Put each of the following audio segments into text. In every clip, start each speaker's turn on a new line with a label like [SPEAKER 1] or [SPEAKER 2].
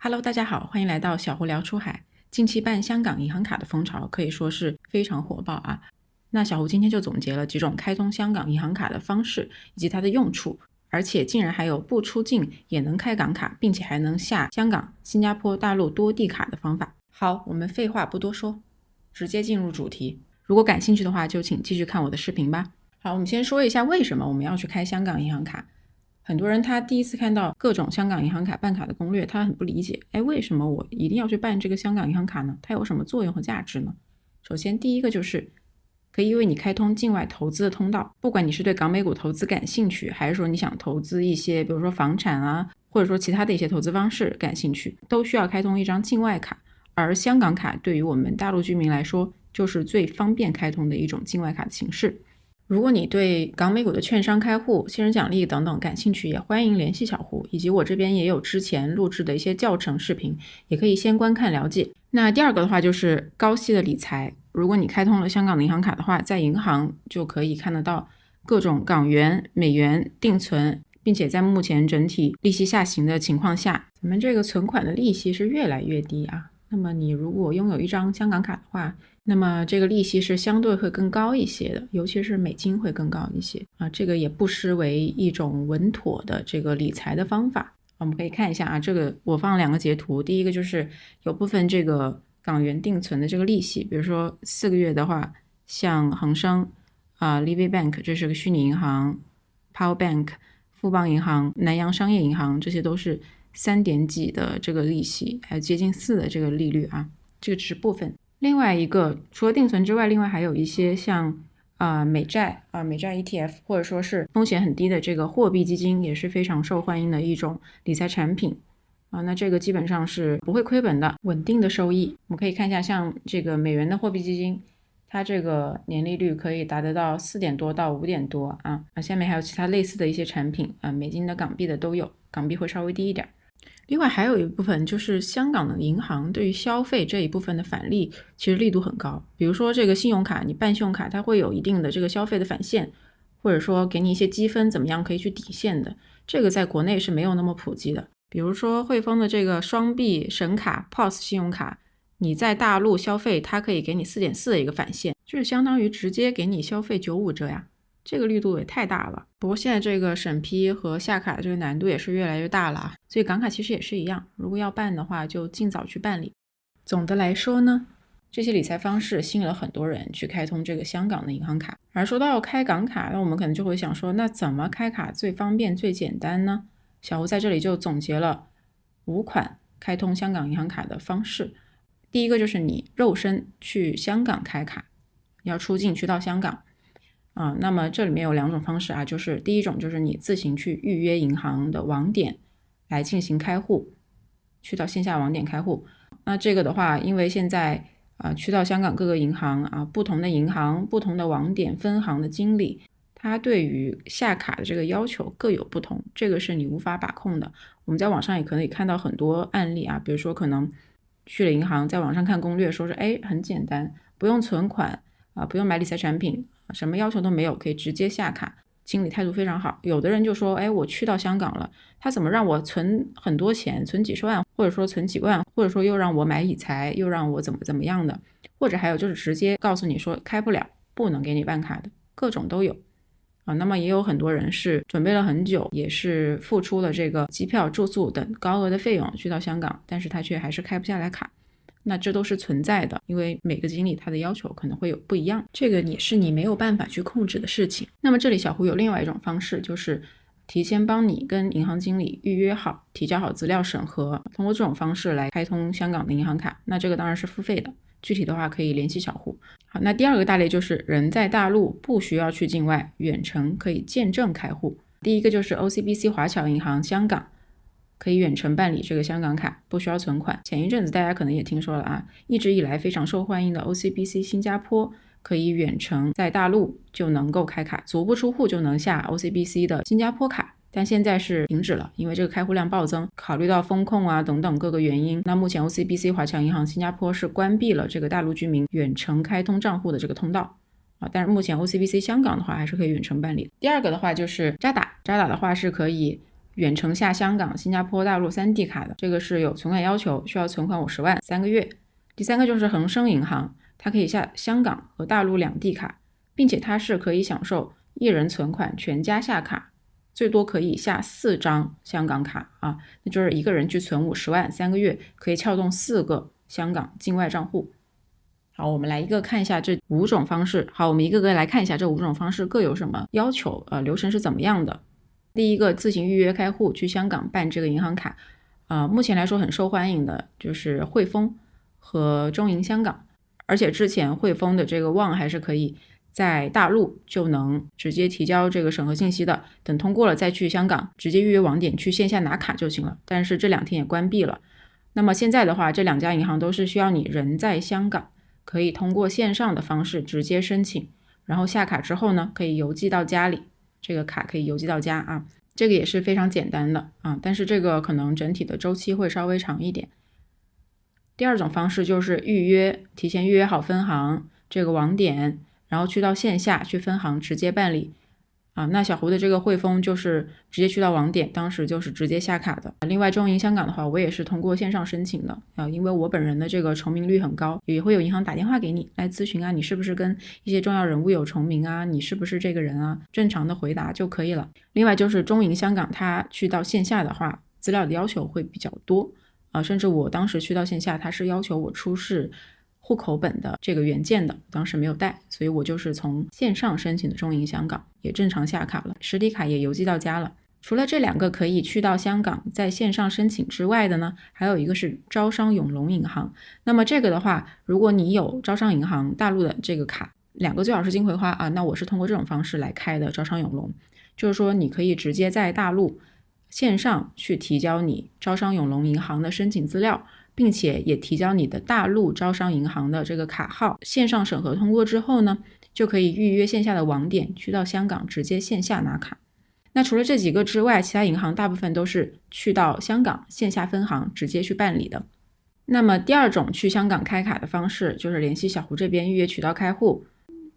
[SPEAKER 1] Hello， 大家好，欢迎来到小胡聊出海。近期办香港银行卡的风潮可以说是非常火爆啊。那小胡今天就总结了几种开通香港银行卡的方式以及它的用处，而且竟然还有不出境也能开港卡，并且还能下香港、新加坡、大陆多地卡的方法。好，我们废话不多说，直接进入主题。如果感兴趣的话，就请继续看我的视频吧。好，我们先说一下为什么我们要去开香港银行卡。很多人他第一次看到各种香港银行卡办卡的攻略，他很不理解，为什么我一定要去办这个香港银行卡呢？它有什么作用和价值呢？首先第一个就是可以为你开通境外投资的通道，不管你是对港美股投资感兴趣，还是说你想投资一些比如说房产啊，或者说其他的一些投资方式感兴趣，都需要开通一张境外卡。而香港卡对于我们大陆居民来说，就是最方便开通的一种境外卡的形式。如果你对港美股的券商开户、新人奖励等等感兴趣，也欢迎联系小胡，以及我这边也有之前录制的一些教程视频，也可以先观看了解。那第二个的话就是高息的理财，如果你开通了香港的银行卡的话，在银行就可以看得到各种港元、美元定存，并且在目前整体利息下行的情况下，咱们这个存款的利息是越来越低啊。那么你如果拥有一张香港卡的话，那么这个利息是相对会更高一些的，尤其是美金会更高一些啊，这个也不失为一种稳妥的这个理财的方法。我们可以看一下啊，这个我放了2个截图，第一个就是有部分这个港元定存的这个利息，比如说4个月的话，像恒生Livy Bank 这是个虚拟银行， Power Bank 富邦银行、南洋商业银行，这些都是3点几的这个利息，还有接近4的这个利率啊，这个只是部分。另外一个除了定存之外，另外还有一些像美债ETF， 或者说是风险很低的这个货币基金，也是非常受欢迎的一种理财产品那这个基本上是不会亏本的，稳定的收益。我们可以看一下像这个美元的货币基金，它这个年利率可以达得到4点多到5点多下面还有其他类似的一些产品美金的、港币的都有，港币会稍微低一点。另外还有一部分就是香港的银行对于消费这一部分的返利其实力度很高，比如说这个信用卡，你办信用卡它会有一定的这个消费的返现，或者说给你一些积分怎么样可以去抵现的，这个在国内是没有那么普及的。比如说汇丰的这个双币神卡 POS 信用卡，你在大陆消费它可以给你 4.4 的一个返现，就是相当于直接给你消费95折呀，这个力度也太大了。不过现在这个审批和下卡的这个难度也是越来越大了所以港卡其实也是一样，如果要办的话就尽早去办理。总的来说呢，这些理财方式吸引了很多人去开通这个香港的银行卡。而说到开港卡，那我们可能就会想说，那怎么开卡最方便最简单呢？小胡在这里就总结了5款开通香港银行卡的方式。第一个就是你肉身去香港开卡，要出境去到香港那么这里面有2种方式就是第一种就是你自行去预约银行的网点来进行开户，去到线下网点开户。那这个的话，因为现在去到香港各个银行不同的银行、不同的网点、分行的经理，他对于下卡的这个要求各有不同，这个是你无法把控的。我们在网上也可以看到很多案例比如说可能去了银行，在网上看攻略说是很简单，不用存款不用买理财产品，什么要求都没有，可以直接下卡，经理态度非常好。有的人就说我去到香港了，他怎么让我存很多钱，存几十万，或者说存几万，或者说又让我买理财，又让我怎么样的，或者还有就是直接告诉你说开不了，不能给你办卡的，各种都有那么也有很多人是准备了很久，也是付出了这个机票、住宿等高额的费用去到香港，但是他却还是开不下来卡。那这都是存在的，因为每个经理他的要求可能会有不一样，这个也是你没有办法去控制的事情。那么这里小胡有另外一种方式，就是提前帮你跟银行经理预约好，提交好资料审核，通过这种方式来开通香港的银行卡。那这个当然是付费的，具体的话可以联系小胡。好，那第二个大类就是人在大陆不需要去境外，远程可以见证开户。第一个就是 OCBC 华侨银行香港，可以远程办理这个香港卡，不需要存款。前一阵子大家可能也听说了一直以来非常受欢迎的 OCBC 新加坡，可以远程在大陆就能够开卡，足不出户就能下 OCBC 的新加坡卡，但现在是停止了，因为这个开户量暴增，考虑到风控等等各个原因，那目前 OCBC 华侨银行新加坡是关闭了这个大陆居民远程开通账户的这个通道但是目前 OCBC 香港的话还是可以远程办理。第二个的话就是渣打的话是可以远程下香港、新加坡、大陆3地卡的，这个是有存款要求，需要存款50万3个月。第三个就是恒生银行，它可以下香港和大陆2地卡，并且它是可以享受1人存款全家下卡，最多可以下4张香港卡啊，那就是一个人去存50万3个月，可以撬动4个香港境外账户。好，我们来看一下这5种方式。好，我们一个个来看一下这5种方式各有什么要求，流程是怎么样的。第一个，自行预约开户去香港办这个银行卡，目前来说很受欢迎的就是汇丰和中银香港，而且之前汇丰的这个网还是可以在大陆就能直接提交这个审核信息的，等通过了再去香港直接预约网点去线下拿卡就行了，但是这2天也关闭了。那么现在的话，这2家银行都是需要你人在香港，可以通过线上的方式直接申请，然后下卡之后呢，可以邮寄到家里，这个卡可以邮寄到家啊，这个也是非常简单的啊，但是这个可能整体的周期会稍微长一点。第2种方式就是预约，提前预约好分行这个网点，然后去到线下去分行直接办理啊。那小胡的这个汇丰就是直接去到网点，当时就是直接下卡的。另外中银香港的话，我也是通过线上申请的因为我本人的这个重名率很高，也会有银行打电话给你来咨询啊，你是不是跟一些重要人物有重名啊，你是不是这个人啊，正常的回答就可以了。另外就是中银香港，它去到线下的话，资料的要求会比较多甚至我当时去到线下，它是要求我出示户口本的这个原件的，当时没有带，所以我就是从线上申请的中银香港，也正常下卡了，实体卡也邮寄到家了。除了这2个可以去到香港在线上申请之外的呢，还有一个是招商永隆银行。那么这个的话，如果你有招商银行大陆的这个卡，2个最好是金葵花那我是通过这种方式来开的招商永隆，就是说你可以直接在大陆线上去提交你招商永隆银行的申请资料，并且也提交你的大陆招商银行的这个卡号，线上审核通过之后呢，就可以预约线下的网点去到香港直接线下拿卡。那除了这几个之外，其他银行大部分都是去到香港线下分行直接去办理的。那么第2种去香港开卡的方式就是联系小胡这边预约渠道开户，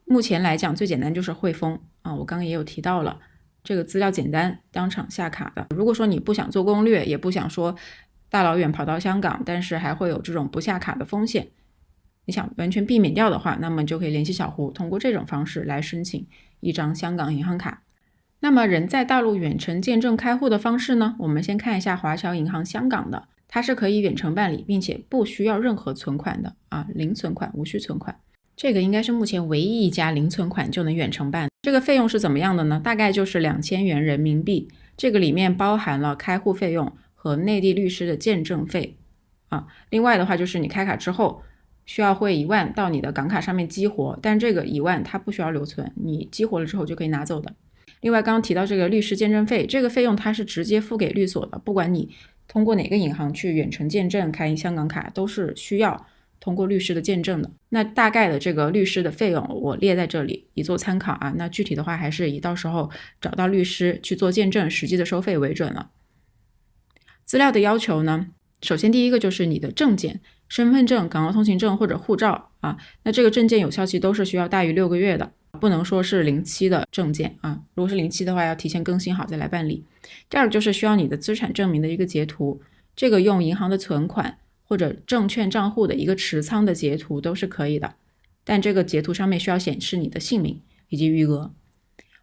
[SPEAKER 1] 目前来讲最简单就是汇丰我刚刚也有提到了，这个资料简单，当场下卡的。如果说你不想做攻略，也不想说大老远跑到香港，但是还会有这种不下卡的风险，你想完全避免掉的话，那么就可以联系小胡，通过这种方式来申请一张香港银行卡。那么人在大陆远程见证开户的方式呢，我们先看一下华侨银行香港的，它是可以远程办理，并且不需要任何存款的零存款，无需存款。这个应该是目前唯一一家零存款就能远程办。这个费用是怎么样的呢？大概就是2000元人民币，这个里面包含了开户费用和内地律师的见证费另外的话就是你开卡之后需要汇1万到你的港卡上面激活，但这个1万它不需要留存，你激活了之后就可以拿走的。另外刚刚提到这个律师见证费，这个费用它是直接付给律所的，不管你通过哪个银行去远程见证开香港卡，都是需要通过律师的见证的。那大概的这个律师的费用我列在这里以做参考那具体的话还是以到时候找到律师去做见证实际的收费为准了。资料的要求呢，首先第一个就是你的证件，身份证、港澳通行证或者护照那这个证件有效期都是需要大于6个月的，不能说是临期的证件如果是临期的话要提前更新好再来办理。第二个就是需要你的资产证明的一个截图，这个用银行的存款或者证券账户的一个持仓的截图都是可以的，但这个截图上面需要显示你的姓名以及余额。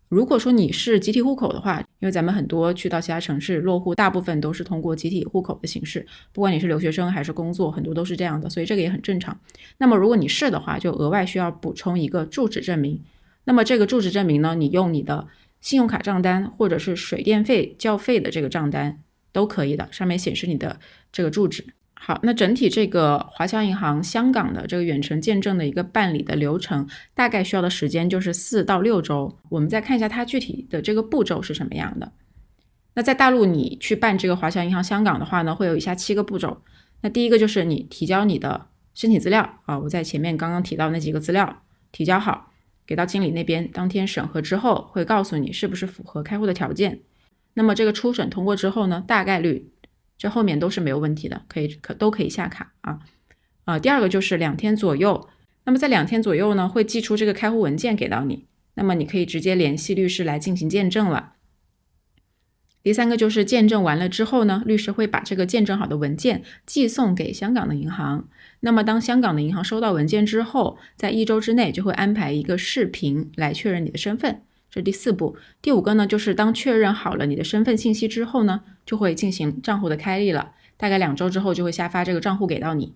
[SPEAKER 1] 如果说你是集体户口的话，因为咱们很多去到其他城市落户大部分都是通过集体户口的形式，不管你是留学生还是工作，很多都是这样的，所以这个也很正常。那么如果你是的话，就额外需要补充一个住址证明。那么这个住址证明呢，你用你的信用卡账单或者是水电费缴费的这个账单都可以的，上面显示你的这个住址。好，那整体这个华侨银行香港的这个远程见证的一个办理的流程，大概需要的时间就是4到6周。我们再看一下它具体的这个步骤是什么样的。那在大陆你去办这个华侨银行香港的话呢，会有以下7个步骤。那第一个就是你提交你的申请资料我在前面刚刚提到那几个资料提交好，给到经理那边，当天审核之后会告诉你是不是符合开户的条件。那么这个初审通过之后呢，大概率这后面都是没有问题的，都可以下卡第二个就是2天左右，那么在2天左右呢，会寄出这个开户文件给到你，那么你可以直接联系律师来进行见证了。第3个就是见证完了之后呢，律师会把这个见证好的文件寄送给香港的银行。那么当香港的银行收到文件之后，在1周之内就会安排一个视频来确认你的身份，这是第4步。第5个呢，就是当确认好了你的身份信息之后呢，就会进行账户的开立了，大概2周之后就会下发这个账户给到你。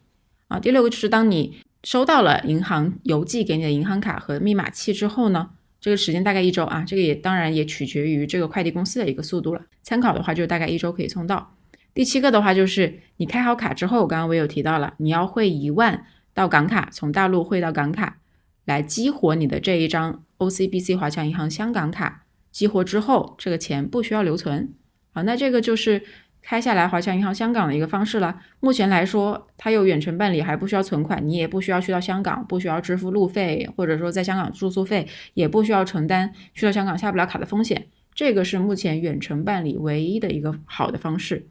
[SPEAKER 1] 第6个就是当你收到了银行邮寄给你的银行卡和密码器之后呢，这个时间大概1周啊，这个当然也取决于这个快递公司的一个速度了。参考的话就大概1周可以送到。第7个的话就是你开好卡之后，刚刚我有提到了，你要汇1万到港卡，从大陆汇到港卡，来激活你的这一张 OCBC 华强银行香港卡。激活之后，这个钱不需要留存。好，那这个就是开下来华强银行香港的一个方式了。目前来说，它有远程办理，还不需要存款，你也不需要去到香港，不需要支付路费，或者说在香港住宿费，也不需要承担去到香港下不了卡的风险。这个是目前远程办理唯一的一个好的方式，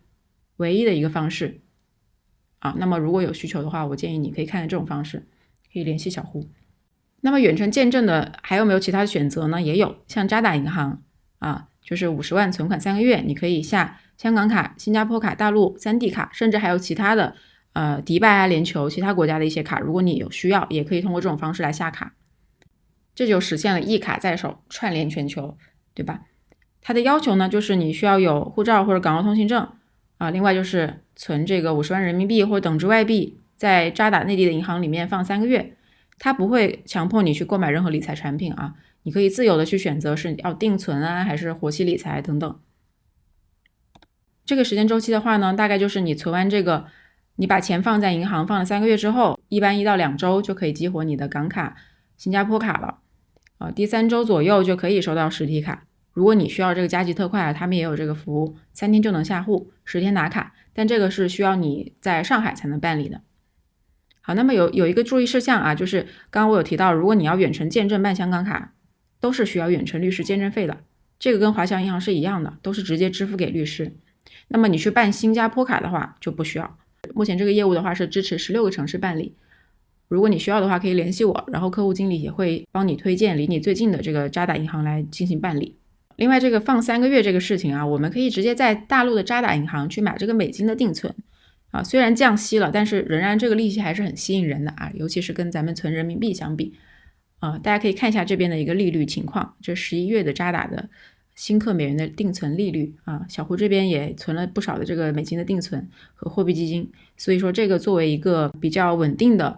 [SPEAKER 1] 唯一的一个方式。那么如果有需求的话，我建议你可以看这种方式，可以联系小胡。那么远程见证的还有没有其他的选择呢？也有，像渣打银行就是50万存款3个月，你可以下香港卡、新加坡卡、大陆3地卡，甚至还有其他的迪拜联酋其他国家的一些卡，如果你有需要，也可以通过这种方式来下卡，这就实现了一卡在手，串联全球，对吧？它的要求呢，就是你需要有护照或者港澳通行证另外就是存这个50万人民币或者等值外币，在渣打内地的银行里面放3个月。它不会强迫你去购买任何理财产品你可以自由的去选择是要定存还是活期理财等等。这个时间周期的话呢，大概就是你存完这个，你把钱放在银行放了3个月之后，一般1到2周就可以激活你的港卡、新加坡卡了第3周左右就可以收到实体卡。如果你需要这个加急特快他们也有这个服务，3天就能下户，10天拿卡，但这个是需要你在上海才能办理的。好，那么有一个注意事项就是刚刚我有提到，如果你要远程见证办香港卡，都是需要远程律师见证费的，这个跟华强银行是一样的，都是直接支付给律师。那么你去办新加坡卡的话就不需要，目前这个业务的话是支持16个城市办理，如果你需要的话可以联系我，然后客户经理也会帮你推荐离你最近的这个渣打银行来进行办理。另外这个放3个月这个事情我们可以直接在大陆的渣打银行去买这个美金的定存虽然降息了，但是仍然这个利息还是很吸引人的尤其是跟咱们存人民币相比大家可以看一下这边的一个利率情况，这11月的渣打的新客美元的定存利率小胡这边也存了不少的这个美金的定存和货币基金，所以说这个作为一个比较稳定的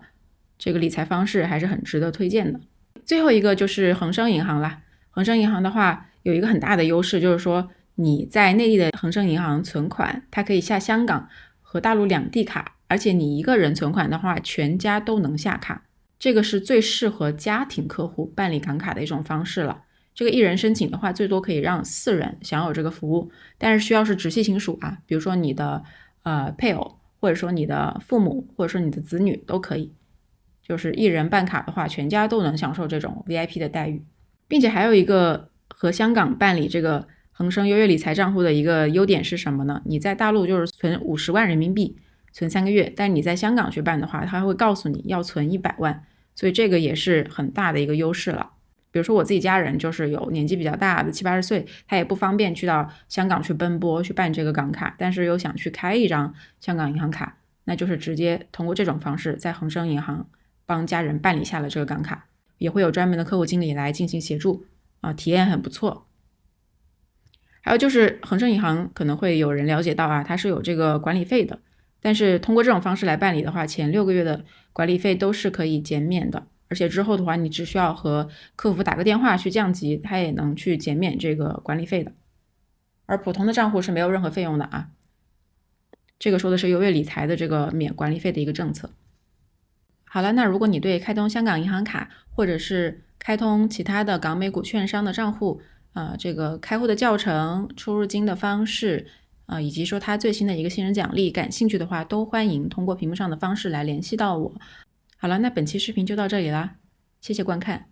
[SPEAKER 1] 这个理财方式还是很值得推荐的。最后一个就是恒生银行啦，恒生银行的话有一个很大的优势，就是说你在内地的恒生银行存款，它可以下香港和大陆2地卡，而且你一个人存款的话全家都能下卡，这个是最适合家庭客户办理港卡的一种方式了。这个一人申请的话最多可以让4人享有这个服务，但是需要是直系亲属比如说你的配偶，或者说你的父母，或者说你的子女都可以，就是一人办卡的话全家都能享受这种 VIP 的待遇。并且还有一个和香港办理这个恒生优越理财账户的一个优点是什么呢？你在大陆就是存50万人民币存3个月，但你在香港去办的话他会告诉你要存100万，所以这个也是很大的一个优势了。比如说我自己家人就是有年纪比较大的70-80岁，他也不方便去到香港去奔波去办这个港卡，但是又想去开一张香港银行卡，那就是直接通过这种方式在恒生银行帮家人办理下了这个港卡，也会有专门的客户经理来进行协助体验很不错。还有就是恒生银行可能会有人了解到它是有这个管理费的，但是通过这种方式来办理的话，前6个月的管理费都是可以减免的，而且之后的话你只需要和客服打个电话去降级，它也能去减免这个管理费的。而普通的账户是没有任何费用的这个说的是优越理财的这个免管理费的一个政策。好了，那如果你对开通香港银行卡或者是开通其他的港美股券商的账户这个开户的教程、出入金的方式以及说它最新的一个新人奖励感兴趣的话，都欢迎通过屏幕上的方式来联系到我。好了，那本期视频就到这里啦，谢谢观看。